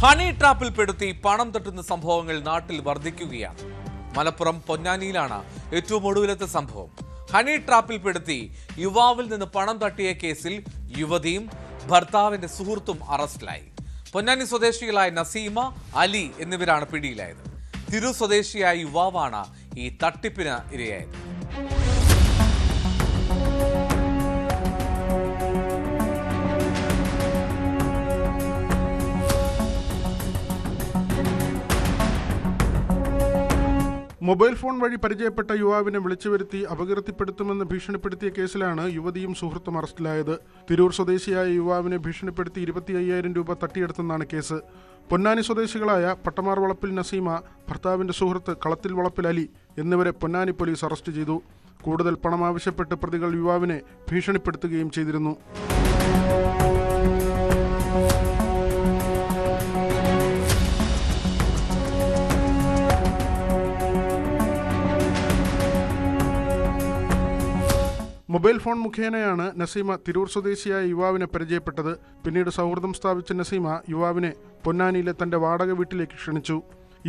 Honey ട്രാപ്പിൽപ്പെടുത്തി പണം തട്ടുന്ന സംഭവങ്ങൾ നാട്ടിൽ വർദ്ധിക്കുകയാണ്. മലപ്പുറം പൊന്നാനിയിലാണ് ഏറ്റവും ഒടുവിലത്തെ സംഭവം. ഹണി ട്രാപ്പിൽപ്പെടുത്തി യുവാവിൽ നിന്ന് പണം തട്ടിയ കേസിൽ യുവതിയും ഭർത്താവിന്റെ സുഹൃത്തും അറസ്റ്റിലായി. പൊന്നാനി സ്വദേശികളായ നസീമ, അലി എന്നിവരാണ് പിടിയിലായത്. തിരൂർ സ്വദേശിയായ യുവാവാണ് ഈ തട്ടിപ്പിന് ഇരയായത്. മൊബൈൽ ഫോൺ വഴി പരിചയപ്പെട്ട യുവാവിനെ വിളിച്ചുവരുത്തി അപകീർത്തിപ്പെടുത്തുമെന്ന് ഭീഷണിപ്പെടുത്തിയ കേസിലാണ് യുവതിയും സുഹൃത്തും അറസ്റ്റിലായത്. തിരൂർ സ്വദേശിയായ യുവാവിനെ ഭീഷണിപ്പെടുത്തി 25,000 രൂപ തട്ടിയെടുത്തെന്നാണ് കേസ്. പൊന്നാനി സ്വദേശികളായ പട്ടമാർ വളപ്പിൽ നസീമ, ഭർത്താവിന്റെ സുഹൃത്ത് കളത്തിൽ വളപ്പിൽ അലി എന്നിവരെ പൊന്നാനി പോലീസ് അറസ്റ്റ് ചെയ്തു. കൂടുതൽ പണം ആവശ്യപ്പെട്ട് പ്രതികൾ യുവാവിനെ ഭീഷണിപ്പെടുത്തുകയും ചെയ്തിരുന്നു. മൊബൈൽ ഫോൺ മുഖേനയാണ് നസീമ തിരൂർ സ്വദേശിയായ യുവാവിനെ പരിചയപ്പെട്ടത്. പിന്നീട് സൗഹൃദം സ്ഥാപിച്ച നസീമ യുവാവിനെ പൊന്നാനിയിലെ തന്റെ വാടക വീട്ടിലേക്ക് ക്ഷണിച്ചു.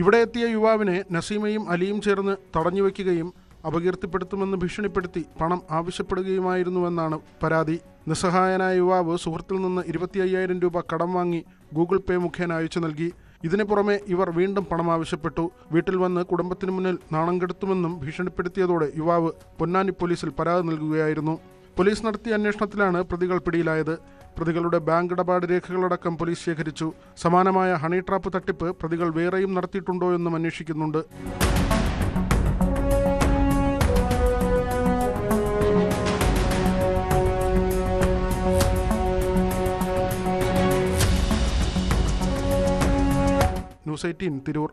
ഇവിടെ എത്തിയ യുവാവിനെ നസീമയും അലിയും ചേർന്ന് തടഞ്ഞുവെക്കുകയും അപകീർത്തിപ്പെടുത്തുമെന്ന് ഭീഷണിപ്പെടുത്തി പണം ആവശ്യപ്പെടുകയുമായിരുന്നുവെന്നാണ് പരാതി. നിസ്സഹായനായ യുവാവ് സുഹൃത്തിൽ നിന്ന് 25,000 രൂപ കടം വാങ്ങി ഗൂഗിൾ പേ മുഖേന അയച്ചു നൽകി. ഇതിനു പുറമെ ഇവർ വീണ്ടും പണം ആവശ്യപ്പെട്ടു. വീട്ടിൽ വന്ന് കുടുംബത്തിനു മുന്നിൽ നാണം കെടുത്തുമെന്നും ഭീഷണിപ്പെടുത്തിയതോടെ യുവാവ് പൊന്നാനി പോലീസിൽ പരാതി നൽകുകയായിരുന്നു. പോലീസ് നടത്തിയ അന്വേഷണത്തിലാണ് പ്രതികൾ പിടിയിലായത്. പ്രതികളുടെ ബാങ്ക് ഇടപാട് രേഖകളടക്കം പോലീസ് ശേഖരിച്ചു. സമാനമായ ഹണി ട്രാപ്പ് തട്ടിപ്പ് പ്രതികൾ വേറെയും നടത്തിയിട്ടുണ്ടോ എന്നും അന്വേഷിക്കുന്നുണ്ട്. ന്യൂസ് 18 തിരൂർ.